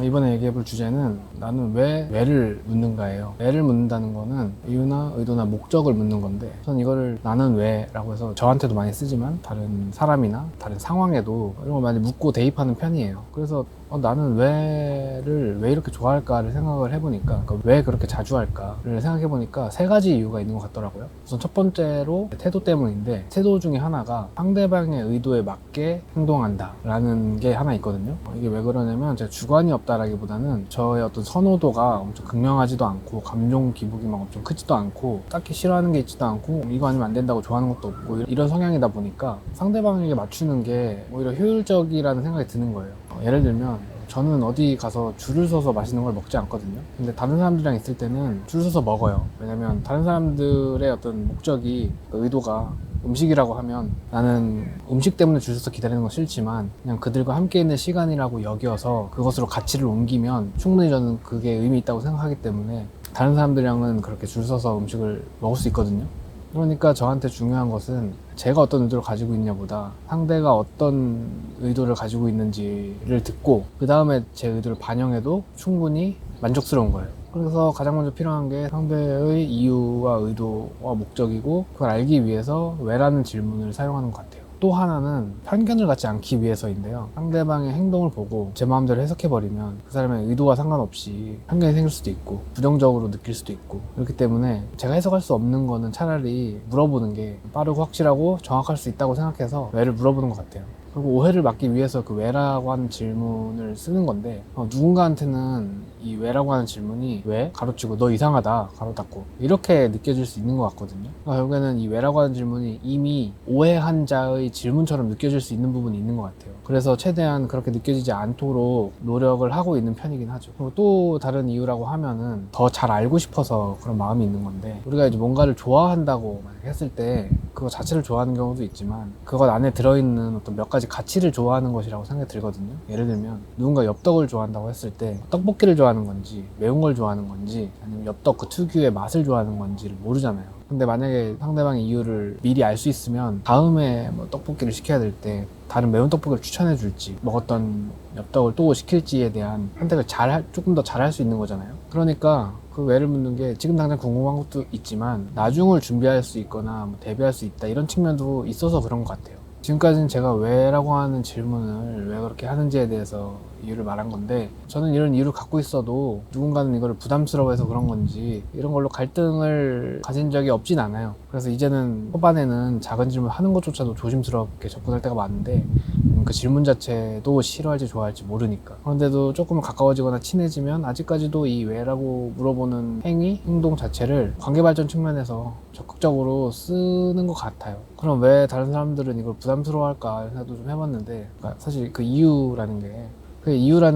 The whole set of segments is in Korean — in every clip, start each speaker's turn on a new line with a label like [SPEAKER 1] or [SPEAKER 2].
[SPEAKER 1] 이번에 얘기해볼 주제는 나는 왜 왜를 묻는가예요. 왜를 묻는다는 거는 이유나 의도나 목적을 묻는 건데, 저는 이거를 나는 왜 라고 해서 저한테도 많이 쓰지만 다른 사람이나 다른 상황에도 이런 걸 많이 묻고 대입하는 편이에요. 그래서 나는 왜를 왜 이렇게 좋아할까를 생각을 해보니까, 그러니까 왜 그렇게 자주 할까를 생각해보니까 세 가지 이유가 있는 것 같더라고요. 우선 첫 번째로 태도 때문인데, 태도 중에 하나가 상대방의 의도에 맞게 행동한다 라는 게 하나 있거든요. 이게 왜 그러냐면, 제가 주관이 없다라기보다는 저의 어떤 선호도가 엄청 극명하지도 않고 감정 기복이 막 엄청 크지도 않고 딱히 싫어하는 게 있지도 않고 이거 아니면 안 된다고 좋아하는 것도 없고 이런 성향이다 보니까 상대방에게 맞추는 게 오히려 효율적이라는 생각이 드는 거예요. 예를 들면 저는 어디 가서 줄을 서서 맛있는 걸 먹지 않거든요. 근데 다른 사람들이랑 있을 때는 줄 서서 먹어요. 왜냐면 다른 사람들의 어떤 목적이, 의도가 음식이라고 하면 나는 음식 때문에 줄 서서 기다리는 건 싫지만 그냥 그들과 함께 있는 시간이라고 여겨서 그것으로 가치를 옮기면 충분히 저는 그게 의미 있다고 생각하기 때문에 다른 사람들이랑은 그렇게 줄 서서 음식을 먹을 수 있거든요. 그러니까 저한테 중요한 것은 제가 어떤 의도를 가지고 있냐보다 상대가 어떤 의도를 가지고 있는지를 듣고 그 다음에 제 의도를 반영해도 충분히 만족스러운 거예요. 그래서 가장 먼저 필요한 게 상대의 이유와 의도와 목적이고, 그걸 알기 위해서 왜라는 질문을 사용하는 것 같아요. 또 하나는 편견을 갖지 않기 위해서인데요. 상대방의 행동을 보고 제 마음대로 해석해버리면 그 사람의 의도와 상관없이 편견이 생길 수도 있고 부정적으로 느낄 수도 있고, 그렇기 때문에 제가 해석할 수 없는 거는 차라리 물어보는 게 빠르고 확실하고 정확할 수 있다고 생각해서 왜를 물어보는 것 같아요. 그리고 오해를 막기 위해서 그 왜라고 하는 질문을 쓰는 건데, 누군가한테는 이 왜라고 하는 질문이 왜? 가로치고 너 이상하다 가로 닫고 이렇게 느껴질 수 있는 것 같거든요. 그러니까 결국에는 이 왜라고 하는 질문이 이미 오해한 자의 질문처럼 느껴질 수 있는 부분이 있는 것 같아요. 그래서 최대한 그렇게 느껴지지 않도록 노력을 하고 있는 편이긴 하죠. 그리고 또 다른 이유라고 하면은 더 잘 알고 싶어서 그런 마음이 있는 건데, 우리가 이제 뭔가를 좋아한다고 만약 했을 때 그거 자체를 좋아하는 경우도 있지만 그것 안에 들어있는 어떤 몇 가지 가치를 좋아하는 것이라고 생각이 들거든요. 예를 들면 누군가 엽떡을 좋아한다고 했을 때 떡볶이를 좋아하는 건지 매운 걸 좋아하는 건지 아니면 엽떡 그 특유의 맛을 좋아하는 건지를 모르잖아요. 근데 만약에 상대방의 이유를 미리 알 수 있으면 다음에 뭐 떡볶이를 시켜야 될 때 다른 매운 떡볶이를 추천해 줄지 먹었던 엽떡을 또 시킬지에 대한 선택을 조금 더 잘 할 수 있는 거잖아요. 그러니까 그 왜를 묻는 게 지금 당장 궁금한 것도 있지만 나중을 준비할 수 있거나 뭐 대비할 수 있다 이런 측면도 있어서 그런 것 같아요. 지금까지는 제가 왜라고 하는 질문을 왜 그렇게 하는지에 대해서 이유를 말한 건데, 저는 이런 이유를 갖고 있어도 누군가는 이거를 부담스러워해서 그런 건지 이런 걸로 갈등을 가진 적이 없진 않아요. 그래서 이제는 초반에는 작은 질문 하는 것조차도 조심스럽게 접근할 때가 많은데, 그 질문 자체도 싫어할지 좋아할지 모르니까. 그런데도 조금 가까워지거나 친해지면 아직까지도 이 왜라고 물어보는 행동 자체를 관계 발전 측면에서 적극적으로 쓰는 것 같아요. 그럼 왜 다른 사람들은 이걸 부담스러워할까 생각도 좀 해봤는데, 그러니까 사실 그 이유라는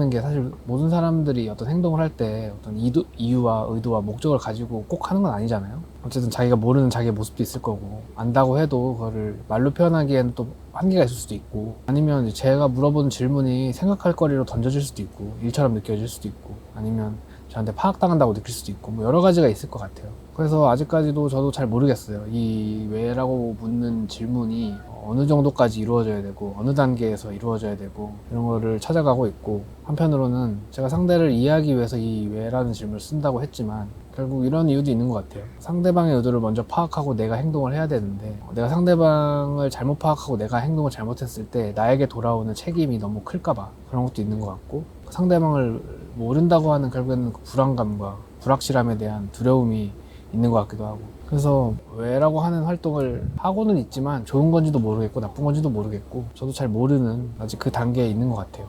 [SPEAKER 1] 게 사실 모든 사람들이 어떤 행동을 할 때 어떤 이유와 의도와 목적을 가지고 꼭 하는 건 아니잖아요. 어쨌든 자기가 모르는 자기의 모습도 있을 거고, 안다고 해도 그거를 말로 표현하기에는 또 한계가 있을 수도 있고, 아니면 제가 물어보는 질문이 생각할 거리로 던져질 수도 있고 일처럼 느껴질 수도 있고, 아니면 저한테 파악당한다고 느낄 수도 있고, 뭐 여러 가지가 있을 것 같아요. 그래서 아직까지도 저도 잘 모르겠어요. 이 왜라고 묻는 질문이 어느 정도까지 이루어져야 되고 어느 단계에서 이루어져야 되고 이런 거를 찾아가고 있고, 한편으로는 제가 상대를 이해하기 위해서 이 왜라는 질문을 쓴다고 했지만 결국 이런 이유도 있는 것 같아요. 상대방의 의도를 먼저 파악하고 내가 행동을 해야 되는데, 내가 상대방을 잘못 파악하고 내가 행동을 잘못했을 때 나에게 돌아오는 책임이 너무 클까봐 그런 것도 있는 것 같고, 상대방을 모른다고 하는 결국에는 그 불안감과 불확실함에 대한 두려움이 있는 것 같기도 하고, 그래서 왜라고 하는 활동을 하고는 있지만 좋은 건지도 모르겠고 나쁜 건지도 모르겠고 저도 잘 모르는 아직 그 단계에 있는 것 같아요.